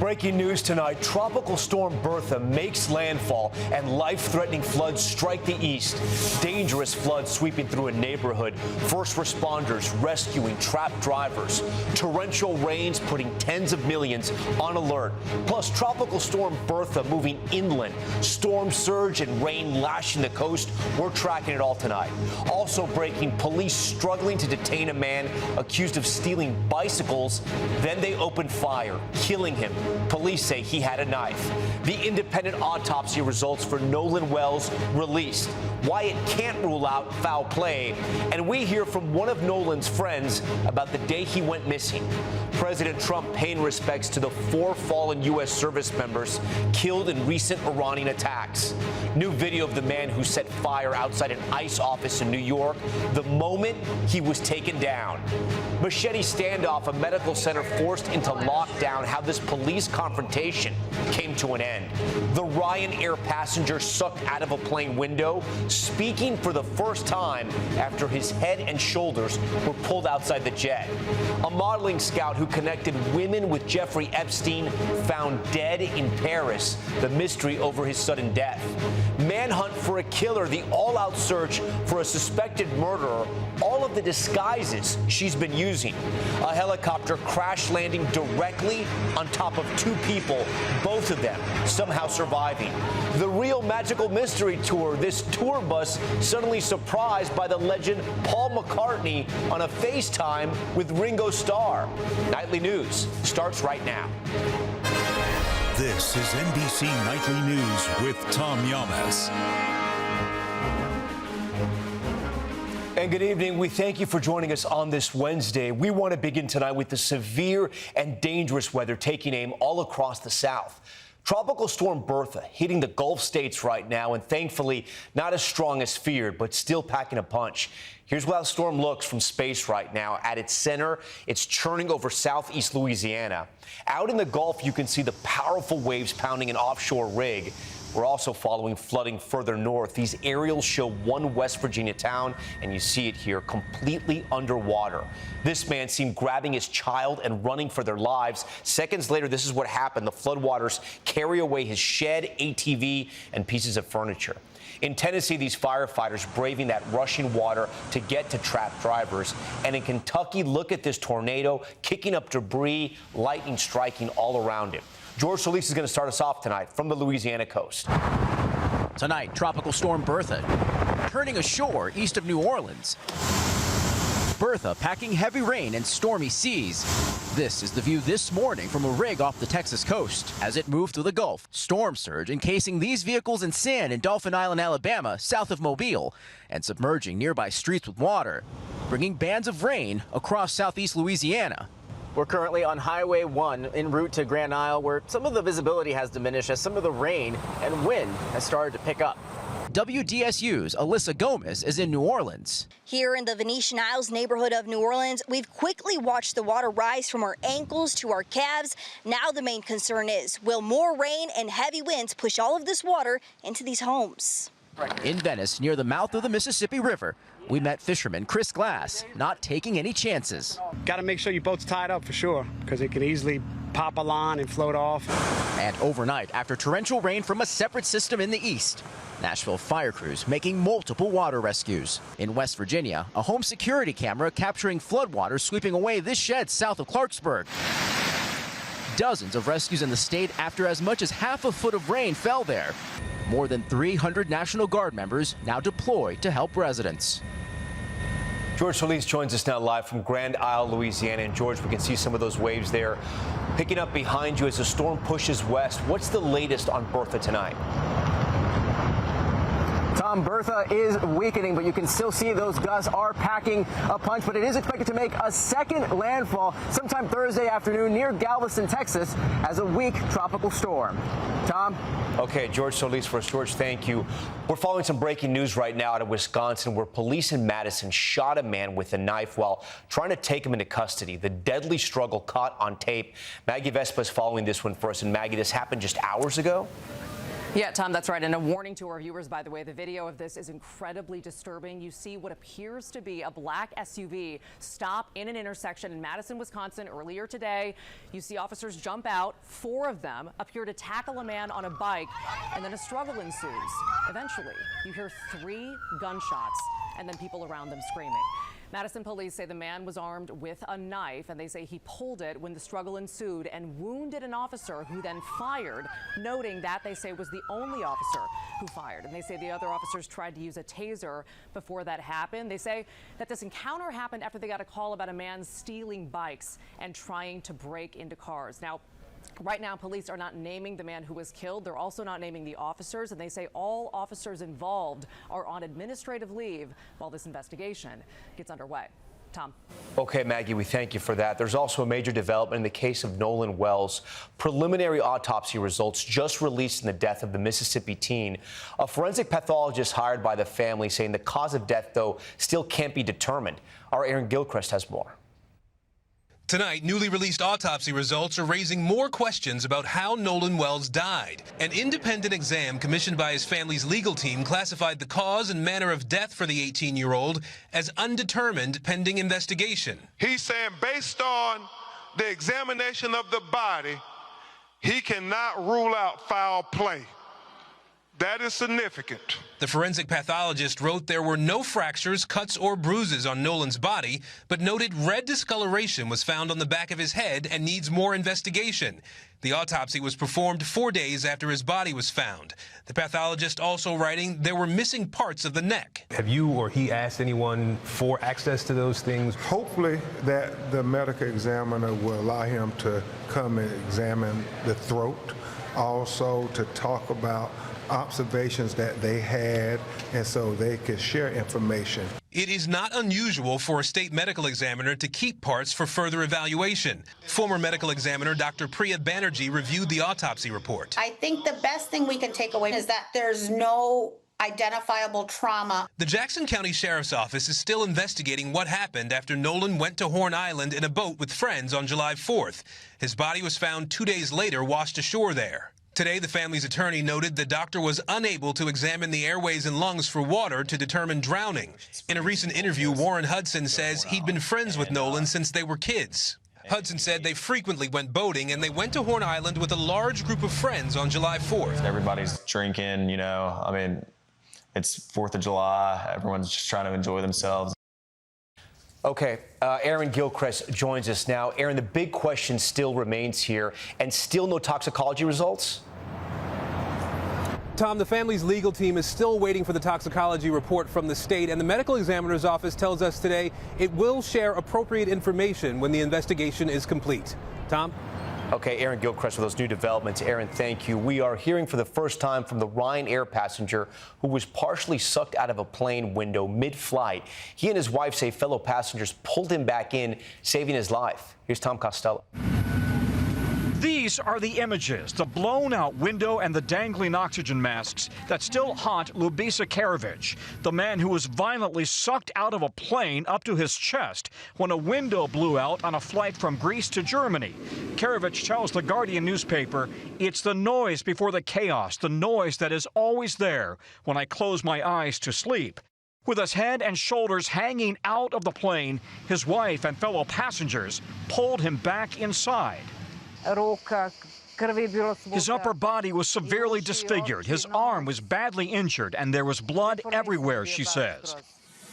Breaking news tonight, Tropical Storm Bertha makes landfall and life-threatening floods strike the east. Dangerous floods sweeping through a neighborhood. First responders rescuing trapped drivers. Torrential rains putting tens of millions on alert. Plus, Tropical Storm Bertha moving inland. Storm surge and rain lashing the coast. We're tracking it all tonight. Also breaking, police struggling to detain a man accused of stealing bicycles. Then they opened fire, killing him. Police say he had a knife. The independent autopsy results for Nolan Wells released. Why it can't rule out foul play. And we hear from one of Nolan's friends about the day he went missing. President Trump paying respects to the 4 fallen U.S. service members killed in recent Iranian attacks. New video of the man who set fire outside an ICE office in New York the moment he was taken down. Machete standoff, a medical center forced into lockdown, how this police confrontation came to an end. The Ryanair passenger sucked out of a plane window, speaking for the first time after his head and shoulders were pulled outside the jet. A modeling scout who connected women with Jeffrey Epstein found dead in Paris. The mystery over his sudden death. Manhunt for a killer, the all-out search for a suspected murderer, all of the disguises she's been using. A helicopter crash landing directly on top of 2 people, both of them somehow surviving. The real magical mystery tour, this tour bus suddenly surprised by the legend Paul McCartney on a FaceTime with Ringo Starr. Nightly News starts right now. This is NBC Nightly News with Tom Llamas. And good evening. We thank you for joining us on this Wednesday. We want to begin tonight with the severe and dangerous weather taking aim all across the South. Tropical Storm Bertha hitting the Gulf states right now, and thankfully not as strong as feared, but still packing a punch. Here's how the storm looks from space right now. At its center, it's churning over Southeast Louisiana. Out in the Gulf, you can see the powerful waves pounding an offshore rig. We're also following flooding further north. These aerials show one West Virginia town, and you see it here, completely underwater. This man seen grabbing his child and running for their lives. Seconds later, this is what happened. The floodwaters carry away his shed, ATV, and pieces of furniture. In Tennessee, these firefighters braving that rushing water to get to trapped drivers. And in Kentucky, look at this tornado kicking up debris, lightning striking all around it. George Solis is going to start us off tonight from the Louisiana coast. Tonight, Tropical Storm Bertha turning ashore east of New Orleans. Bertha packing heavy rain and stormy seas. This is the view this morning from a rig off the Texas coast as it moved through the Gulf. Storm surge encasing these vehicles in sand in Dauphin Island, Alabama, south of Mobile, and submerging nearby streets with water, bringing bands of rain across southeast Louisiana. We're currently on Highway 1 en route to Grand Isle, where some of the visibility has diminished as some of the rain and wind has started to pick up. WDSU's Alyssa Gomez is in New Orleans. Here in the Venetian Isles neighborhood of New Orleans, we've quickly watched the water rise from our ankles to our calves. Now the main concern is, will more rain and heavy winds push all of this water into these homes? In Venice, near the mouth of the Mississippi River, we met fisherman Chris Glass, not taking any chances. Got to make sure your boat's tied up for sure, because it can easily pop a line and float off. And overnight, after torrential rain from a separate system in the east, Nashville fire crews making multiple water rescues. In West Virginia, a home security camera capturing floodwaters sweeping away this shed south of Clarksburg. Dozens of rescues in the state after as much as half a foot of rain fell there. More than 300 National Guard members now deployed to help residents. George Solis joins us now live from Grand Isle, Louisiana. And George, we can see some of those waves there picking up behind you as the storm pushes west. What's the latest on Bertha tonight? Tom, Bertha is weakening, but you can still see those gusts are packing a punch. But it is expected to make a second landfall sometime Thursday afternoon near Galveston, Texas, as a weak tropical storm. Tom? Okay, George Solis for us. George, thank you. We're following some breaking news right now out of Wisconsin, where police in Madison shot a man with a knife while trying to take him into custody. The deadly struggle caught on tape. Maggie Vespa is following this one for us. And Maggie, this happened just hours ago? Yeah, Tom, that's right. And a warning to our viewers, by the way, the video of this is incredibly disturbing. You see what appears to be a black SUV stop in an intersection in Madison, Wisconsin earlier today. You see officers jump out. 4 of them appear to tackle a man on a bike, and then a struggle ensues. Eventually, you hear 3 gunshots and then people around them screaming. Madison police say the man was armed with a knife, and they say he pulled it when the struggle ensued and wounded an officer who then fired, noting that they say was the only officer who fired. And they say the other officers tried to use a taser before that happened. They say that this encounter happened after they got a call about a man stealing bikes and trying to break into cars. Now, right now, police are not naming the man who was killed. They're also not naming the officers, and they say all officers involved are on administrative leave while this investigation gets underway. Tom. Okay, Maggie, we thank you for that. There's also a major development in the case of Nolan Wells. Preliminary autopsy results just released in the death of the Mississippi teen. A forensic pathologist hired by the family saying the cause of death, though, still can't be determined. Our Aaron Gilchrist has more. Tonight, newly released autopsy results are raising more questions about how Nolan Wells died. An independent exam commissioned by his family's legal team classified the cause and manner of death for the 18-year-old as undetermined pending investigation. He's saying based on the examination of the body, he cannot rule out foul play. That is significant. The forensic pathologist wrote there were no fractures, cuts, or bruises on Nolan's body, but noted red discoloration was found on the back of his head and needs more investigation. The autopsy was performed 4 days after his body was found. The pathologist also writing there were missing parts of the neck. Have you or he asked anyone for access to those things? Hopefully that the medical examiner will allow him to come and examine the throat, also to talk about observations that they had, and so they could share information. It is not unusual for a state medical examiner to keep parts for further evaluation. Former medical examiner Dr. Priya Banerjee reviewed the autopsy report. I think the best thing we can take away is that there's no identifiable trauma. The Jackson County Sheriff's Office is still investigating what happened after Nolan went to Horn Island in a boat with friends on July 4th. His body was found 2 days later washed ashore there. Today, the family's attorney noted the doctor was unable to examine the airways and lungs for water to determine drowning. In a recent interview, Warren Hudson says he'd been friends with Nolan since they were kids. Hudson said they frequently went boating, and they went to Horn Island with a large group of friends on July 4th. Everybody's drinking, you know, I mean, it's 4th of July. Everyone's just trying to enjoy themselves. Okay, Aaron Gilchrist joins us now. Aaron, the big question still remains here, and still no toxicology results? Tom, the family's legal team is still waiting for the toxicology report from the state, and the medical examiner's office tells us today it will share appropriate information when the investigation is complete. Tom? Okay, Aaron Gilchrist with those new developments. Aaron, thank you. We are hearing for the first time from the Ryanair passenger who was partially sucked out of a plane window mid-flight. He and his wife say fellow passengers pulled him back in, saving his life. Here's Tom Costello. These are the images, the blown-out window and the dangling oxygen masks that still haunt Ljubisa Karavich, the man who was violently sucked out of a plane up to his chest when a window blew out on a flight from Greece to Germany. Karavich tells the Guardian newspaper, "It's the noise before the chaos, the noise that is always there when I close my eyes to sleep." With his head and shoulders hanging out of the plane, his wife and fellow passengers pulled him back inside. His upper body was severely disfigured. His arm was badly injured, and there was blood everywhere, she says.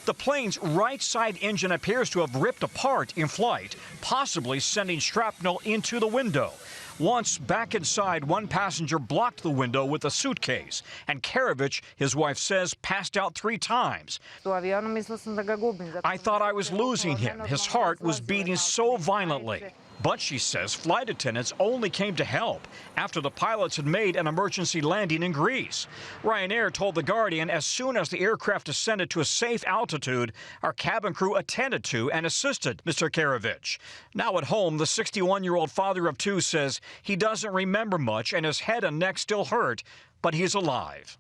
The plane's right side engine appears to have ripped apart in flight, possibly sending shrapnel into the window. Once back inside, one passenger blocked the window with a suitcase, and Karavich, his wife says, passed out 3 times. "I thought I was losing him. His heart was beating so violently." But she says flight attendants only came to help after the pilots had made an emergency landing in Greece. Ryanair told The Guardian as soon as the aircraft descended to a safe altitude, our cabin crew attended to and assisted Mr. Karavich. Now at home, the 61-year-old father of 2 says he doesn't remember much and his head and neck still hurt, but he's alive.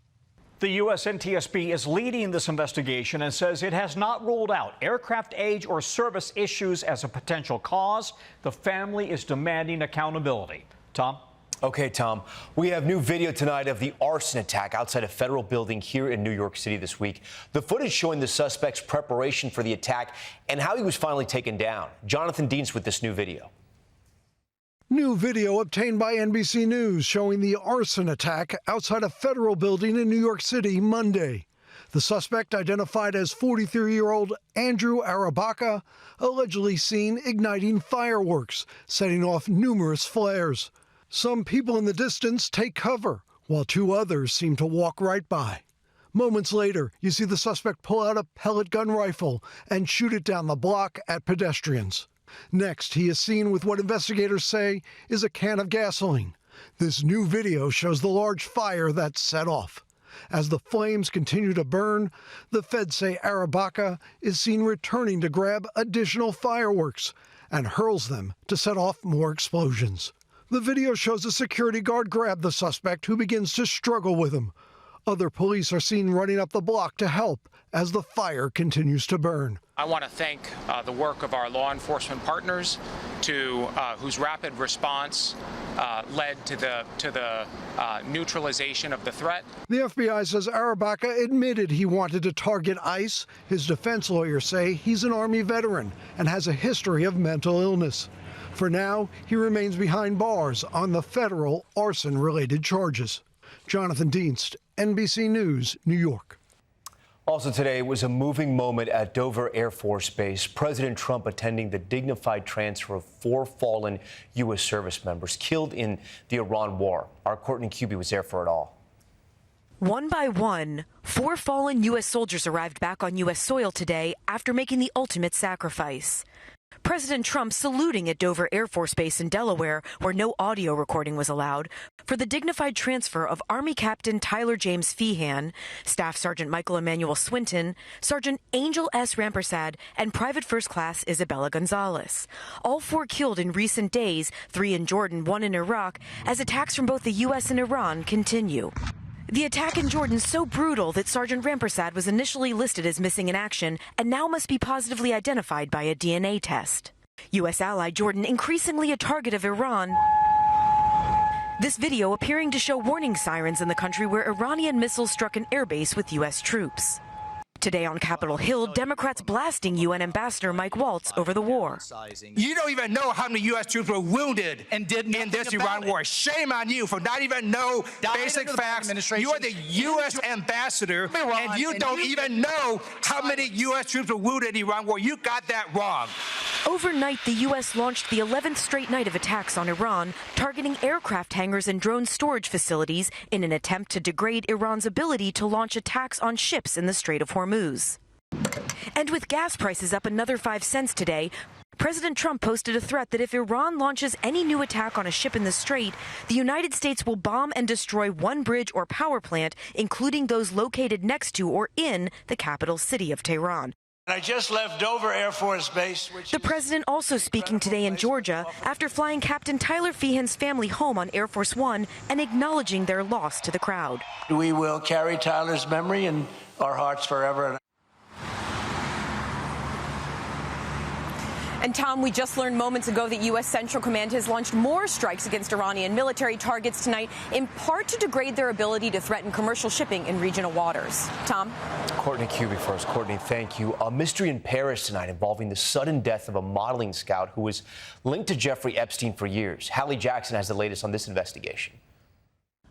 The U.S. NTSB is leading this investigation and says it has not ruled out aircraft age or service issues as a potential cause. The family is demanding accountability. Tom? Okay, Tom, we have new video tonight of the arson attack outside a federal building here in New York City this week. The footage showing the suspect's preparation for the attack and how he was finally taken down. Jonathan Deans with this new video. New video obtained by NBC News showing the arson attack outside a federal building in New York City Monday. The suspect, identified as 43-year-old Andrew Arabaka, allegedly seen igniting fireworks, setting off numerous flares. Some people in the distance take cover, while two others seem to walk right by. Moments later, you see the suspect pull out a pellet gun rifle and shoot it down the block at pedestrians. Next, he is seen with what investigators say is a can of gasoline. This new video shows the large fire that set off. As the flames continue to burn, the feds say Arabaka is seen returning to grab additional fireworks and hurls them to set off more explosions. The video shows a security guard grab the suspect, who begins to struggle with him. Other police are seen running up the block to help as the fire continues to burn. I want to thank the work of our law enforcement partners, whose rapid response led to the neutralization of the threat. The FBI says Arabaka admitted he wanted to target ICE. His defense lawyers say he's an Army veteran and has a history of mental illness. For now, he remains behind bars on the federal arson-related charges. Jonathan Dienst, NBC News, New York. Also today was a moving moment at Dover Air Force Base. President Trump attending the dignified transfer of 4 fallen U.S. service members killed in the Iran war. Our Courtney Cuby was there for it all. One by one, 4 fallen U.S. soldiers arrived back on U.S. soil today after making the ultimate sacrifice. President Trump saluting at Dover Air Force Base in Delaware, where no audio recording was allowed, for the dignified transfer of Army Captain Tyler James Feehan, Staff Sergeant Michael Emmanuel Swinton, Sergeant Angel S. Rampersad, and Private First Class Isabella Gonzalez. All 4 killed in recent days, 3 in Jordan, 1 in Iraq, as attacks from both the U.S. and Iran continue. The attack in Jordan so brutal that Sergeant Rampersad was initially listed as missing in action and now must be positively identified by a DNA test. U.S. ally Jordan increasingly a target of Iran. This video appearing to show warning sirens in the country where Iranian missiles struck an airbase with U.S. troops. Today on Capitol Hill, Democrats blasting UN Ambassador Mike Waltz over the war. You don't even know how many U.S. troops were wounded in this Iran war. Shame on you for not even know basic facts. You are the U.S. ambassador, and you don't even know how many U.S. troops were wounded in the Iran war. You got that wrong. Overnight, the U.S. launched the 11th straight night of attacks on Iran, targeting aircraft hangars and drone storage facilities in an attempt to degrade Iran's ability to launch attacks on ships in the Strait of Hormuz. And with gas prices up another 5 cents today, President Trump posted a threat that if Iran launches any new attack on a ship in the Strait, the United States will bomb and destroy one bridge or power plant, including those located next to or in the capital city of Tehran. I just left Dover Air Force Base. The president also speaking today in Georgia after flying Captain Tyler Feehan's family home on Air Force One and acknowledging their loss to the crowd. We will carry Tyler's memory in our hearts forever. And Tom, we just learned moments ago that U.S. Central Command has launched more strikes against Iranian military targets tonight, in part to degrade their ability to threaten commercial shipping in regional waters. Tom? Courtney Cuby first. Courtney, thank you. A mystery in Paris tonight involving the sudden death of a modeling scout who was linked to Jeffrey Epstein for years. Hallie Jackson has the latest on this investigation.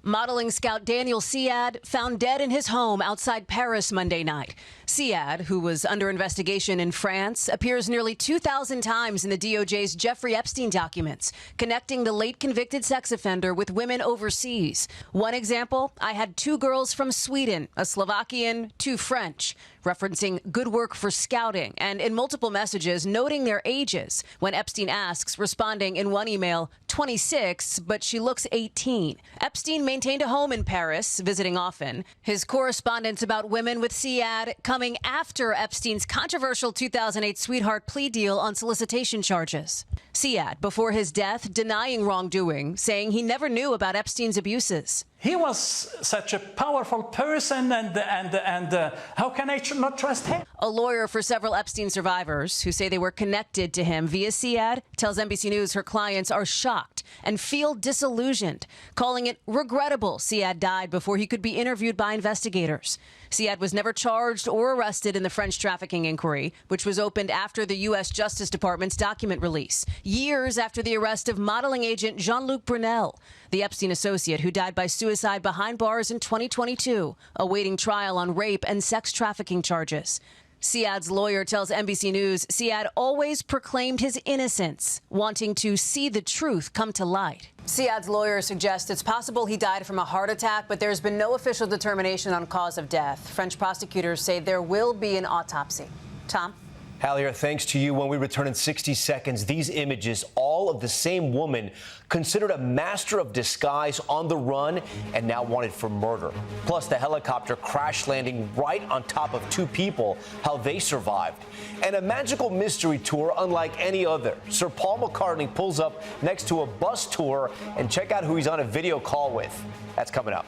Modeling scout Daniel Siad found dead in his home outside Paris Monday night. Siad, who was under investigation in France, appears nearly 2,000 times in the DOJ's Jeffrey Epstein documents, connecting the late convicted sex offender with women overseas. One example, I had 2 girls from Sweden, a Slovakian, 2 French, referencing good work for scouting, and in multiple messages noting their ages. When Epstein asks, responding in one email, 26, but she looks 18. Epstein maintained a home in Paris, visiting often. His correspondence about women with Siad coming after Epstein's controversial 2008 sweetheart plea deal on solicitation charges. Siad, before his death, denying wrongdoing, saying he never knew about Epstein's abuses. He was such a powerful person, and how can I not trust him? A lawyer for several Epstein survivors who say they were connected to him via Siad tells NBC News her clients are shocked and feel disillusioned, calling it regrettable Siad died before he could be interviewed by investigators. Siad was never charged or arrested in the French trafficking inquiry, which was opened after the U.S. Justice Department's document release, years after the arrest of modeling agent Jean-Luc Brunel, the Epstein associate who died by suicide behind bars in 2022, awaiting trial on rape and sex trafficking charges. Siad's lawyer tells NBC News Siad always proclaimed his innocence, wanting to see the truth come to light. Siad's lawyer suggests it's possible he died from a heart attack, but there's been no official determination on cause of death. French prosecutors say there will be an autopsy. Tom? Halia, thanks to you. When we return in 60 seconds, these images, all of the same woman, considered a master of disguise on the run and now wanted for murder. Plus, the helicopter crash landing right on top of two people, how they survived. And a magical mystery tour unlike any other. Sir Paul McCartney pulls up next to a bus tour, and check out who he's on a video call with. That's coming up.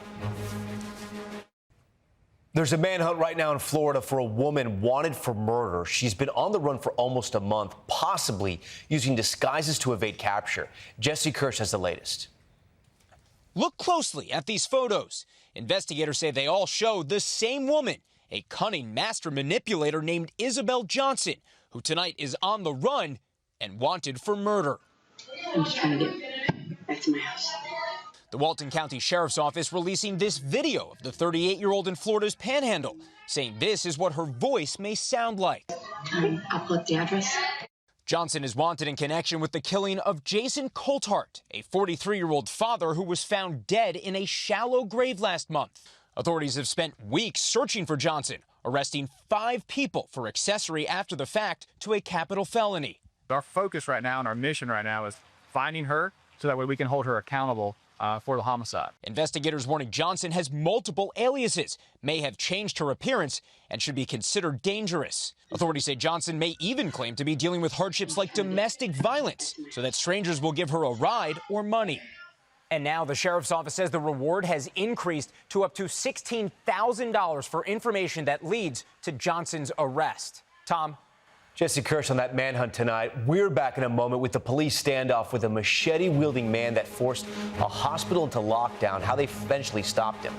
There's a manhunt right now in Florida for a woman wanted for murder. She's been on the run for almost a month, possibly using disguises to evade capture. Jesse Kirsch has the latest. Look closely at these photos. Investigators say they all show the same woman, a cunning master manipulator named Isabel Johnson, who tonight is on the run and wanted for murder. I'm just trying to get back to my house. The Walton County Sheriff's Office releasing this video of the 38-year-old in Florida's Panhandle, saying this is what her voice may sound like. I'll put the address. Johnson is wanted in connection with the killing of Jason Coltart, a 43-year-old father who was found dead in a shallow grave last month. Authorities have spent weeks searching for Johnson, arresting 5 people for accessory after the fact to a capital felony. Our focus right now and our mission right now is finding her so that way we can hold her accountable for the homicide. Investigators warning Johnson has multiple aliases, may have changed her appearance, and should be considered dangerous. Authorities say Johnson may even claim to be dealing with hardships like domestic violence, so that strangers will give her a ride or money. And now the sheriff's office says the reward has increased to up to $16,000 for information that leads to Johnson's arrest. Tom? Jesse Kirsch on that manhunt tonight. We're back in a moment with the police standoff with a machete-wielding man that forced a hospital into lockdown, how they eventually stopped him.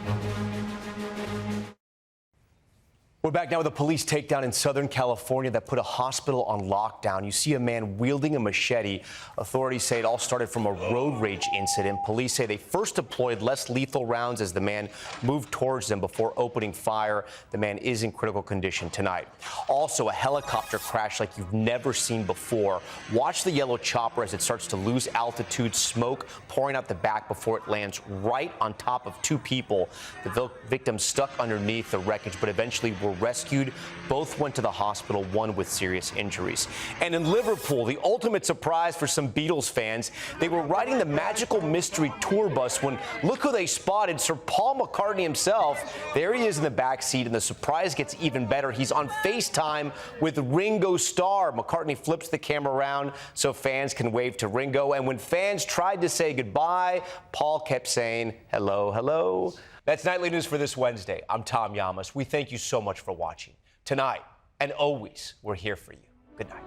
We're back now with a police takedown in Southern California that put a hospital on lockdown. You see a man wielding a machete. Authorities say it all started from a road rage incident. Police say they first deployed less lethal rounds as the man moved towards them before opening fire. The man is in critical condition tonight. Also, a helicopter crash like you've never seen before. Watch the yellow chopper as it starts to lose altitude, smoke pouring out the back before it lands right on top of 2 people. The victims stuck underneath the wreckage, but eventually were rescued. Both went to the hospital, one with serious injuries. And in Liverpool, the ultimate surprise for some Beatles fans, they were riding the magical mystery tour bus when look who they spotted, Sir Paul McCartney himself. There he is in the back seat, and the surprise gets even better. He's on FaceTime with Ringo Starr. McCartney flips the camera around so fans can wave to Ringo, and when fans tried to say goodbye, Paul kept saying hello, hello. That's Nightly News for this Wednesday. I'm Tom Llamas. We thank you so much for watching. Tonight and always, we're here for you. Good night.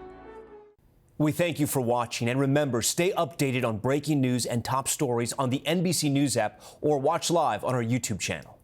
We thank you for watching, and remember, stay updated on breaking news and top stories on the NBC News app or watch live on our YouTube channel.